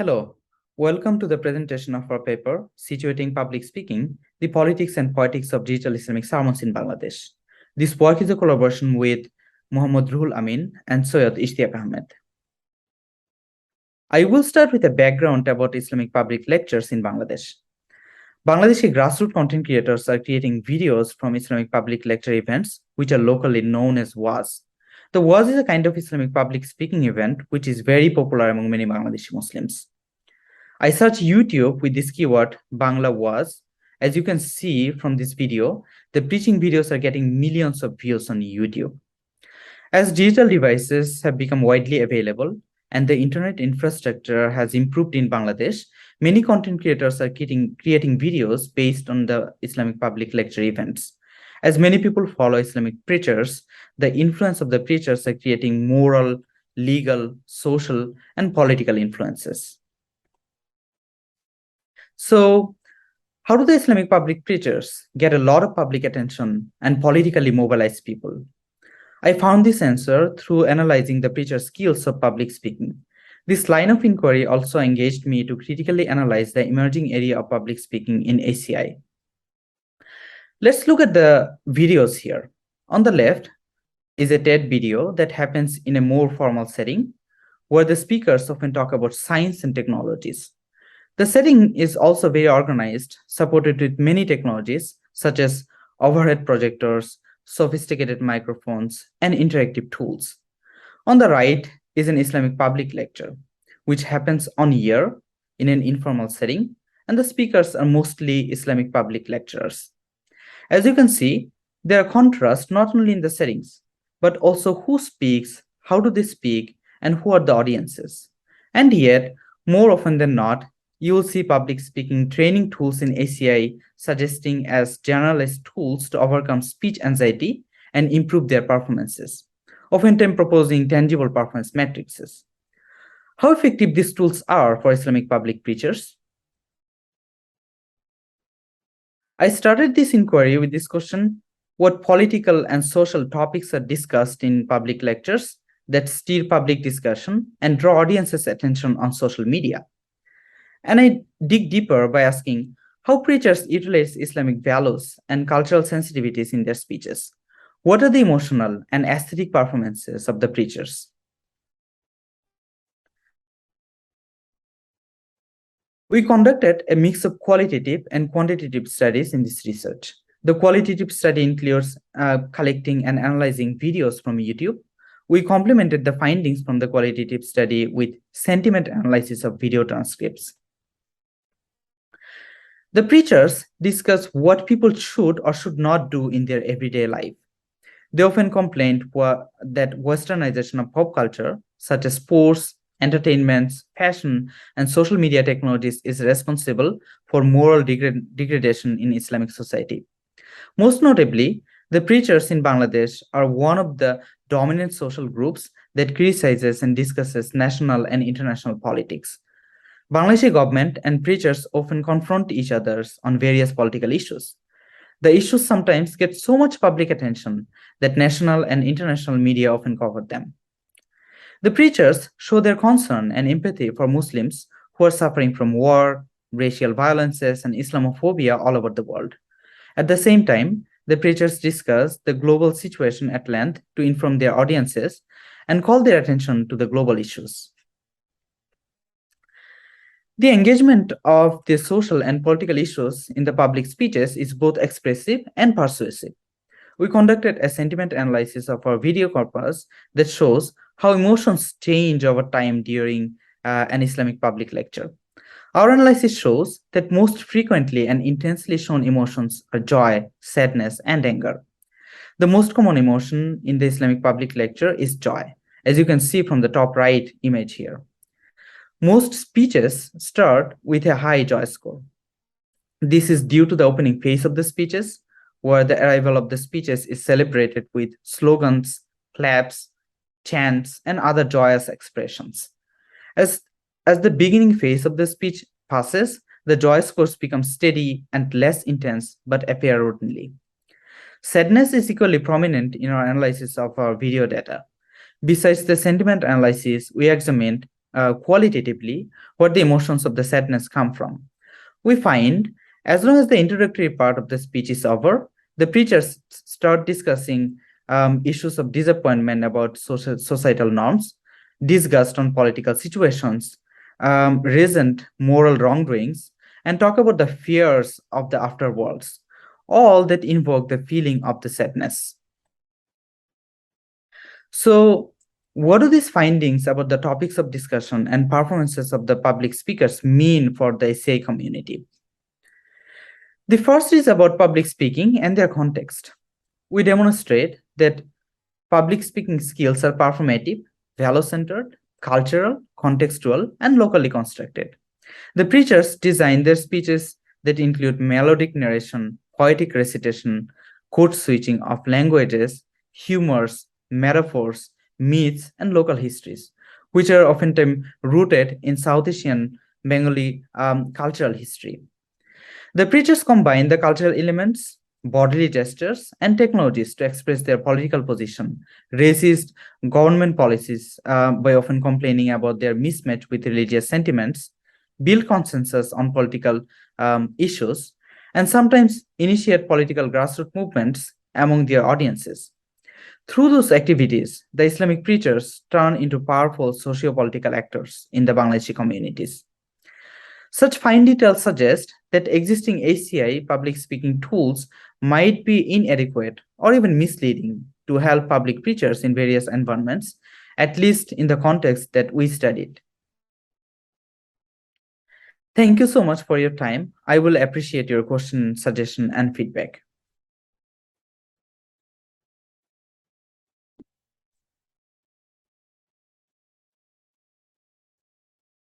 Hello, welcome to the presentation of our paper, Situating Public Speaking, the Politics and Poetics of Digital Islamic Sermons in Bangladesh. This work is a collaboration with Muhammad Ruhul Amin and Soyed Ishtiaq Ahmed. I will start with a background about Islamic public lectures in Bangladesh. Bangladeshi grassroots content creators are creating videos from Islamic public lecture events, which are locally known as WAZ. The WAZ is a kind of Islamic public speaking event, which is very popular among many Bangladeshi Muslims. I searched YouTube with this keyword, Bangla WAZ. As you can see from this video, the preaching videos are getting millions of views on YouTube. As digital devices have become widely available and the internet infrastructure has improved in Bangladesh, many content creators are creating videos based on the Islamic public lecture events. As many people follow Islamic preachers, the influence of the preachers are creating moral, legal, social, and political influences. So, how do the Islamic public preachers get a lot of public attention and politically mobilize people? I found this answer through analyzing the preacher's skills of public speaking. This line of inquiry also engaged me to critically analyze the emerging area of public speaking in ACI. Let's look at the videos here. On the left is a TED video that happens in a more formal setting, where the speakers often talk about science and technologies. The setting is also very organized, supported with many technologies such as overhead projectors, sophisticated microphones, and interactive tools. On the right is an Islamic public lecture, which happens on year in an informal setting, and the speakers are mostly Islamic public lecturers. As you can see, there are contrasts not only in the settings, but also who speaks, how do they speak, and who are the audiences. And yet, more often than not, you will see public speaking training tools in ACI suggesting as generalized tools to overcome speech anxiety and improve their performances, oftentimes proposing tangible performance matrices. How effective these tools are for Islamic public preachers? I started this inquiry with this question: what political and social topics are discussed in public lectures that steer public discussion and draw audiences' attention on social media? And I dig deeper by asking how preachers utilize Islamic values and cultural sensitivities in their speeches. What are the emotional and aesthetic performances of the preachers? We conducted a mix of qualitative and quantitative studies in this research. The qualitative study includes collecting and analyzing videos from YouTube. We complemented the findings from the qualitative study with sentiment analysis of video transcripts. The preachers discuss what people should or should not do in their everyday life. They often complain that westernization of pop culture, such as sports, entertainments, fashion, and social media technologies, is responsible for moral degradation in Islamic society. Most notably, the preachers in Bangladesh are one of the dominant social groups that criticizes and discusses national and international politics. Bangladeshi government and preachers often confront each other on various political issues. The issues sometimes get so much public attention that national and international media often cover them. The preachers show their concern and empathy for Muslims who are suffering from war, racial violences, and Islamophobia all over the world. At the same time, the preachers discuss the global situation at length to inform their audiences and call their attention to the global issues. The engagement of the social and political issues in the public speeches is both expressive and persuasive. We conducted a sentiment analysis of our video corpus that shows how emotions change over time during an Islamic public lecture. Our analysis shows that most frequently and intensely shown emotions are joy, sadness, and anger. The most common emotion in the Islamic public lecture is joy, as you can see from the top right image here. Most speeches start with a high joy score. This is due to the opening phase of the speeches, where the arrival of the speeches is celebrated with slogans, claps, chants, and other joyous expressions. As the beginning phase of the speech passes, the joy scores become steady and less intense, but appear routinely. Sadness is equally prominent in our analysis of our video data. Besides the sentiment analysis, we examined qualitatively where the emotions of the sadness come from. We find as long as the introductory part of the speech is over, the preachers start discussing issues of disappointment about societal norms, disgust on political situations, recent moral wrongdoings, and talk about the fears of the afterworlds, all that invoke the feeling of the sadness. So, what do these findings about the topics of discussion and performances of the public speakers mean for the SCI community? The first is about public speaking and their context. We demonstrate that public speaking skills are performative, value-centered, cultural, contextual, and locally constructed. The preachers design their speeches that include melodic narration, poetic recitation, code switching of languages, humors, metaphors, myths, and local histories, which are oftentimes rooted in South Asian Bengali cultural history. The preachers combine the cultural elements, bodily gestures, and technologies to express their political position, resist government policies by often complaining about their mismatch with religious sentiments, build consensus on political issues, and sometimes initiate political grassroots movements among their audiences. Through those activities, the Islamic preachers turn into powerful socio-political actors in the Bangladeshi communities. Such fine details suggest that existing ACI public speaking tools might be inadequate or even misleading to help public preachers in various environments, at least in the context that we studied. Thank you so much for your time. I will appreciate your question, suggestion, and feedback.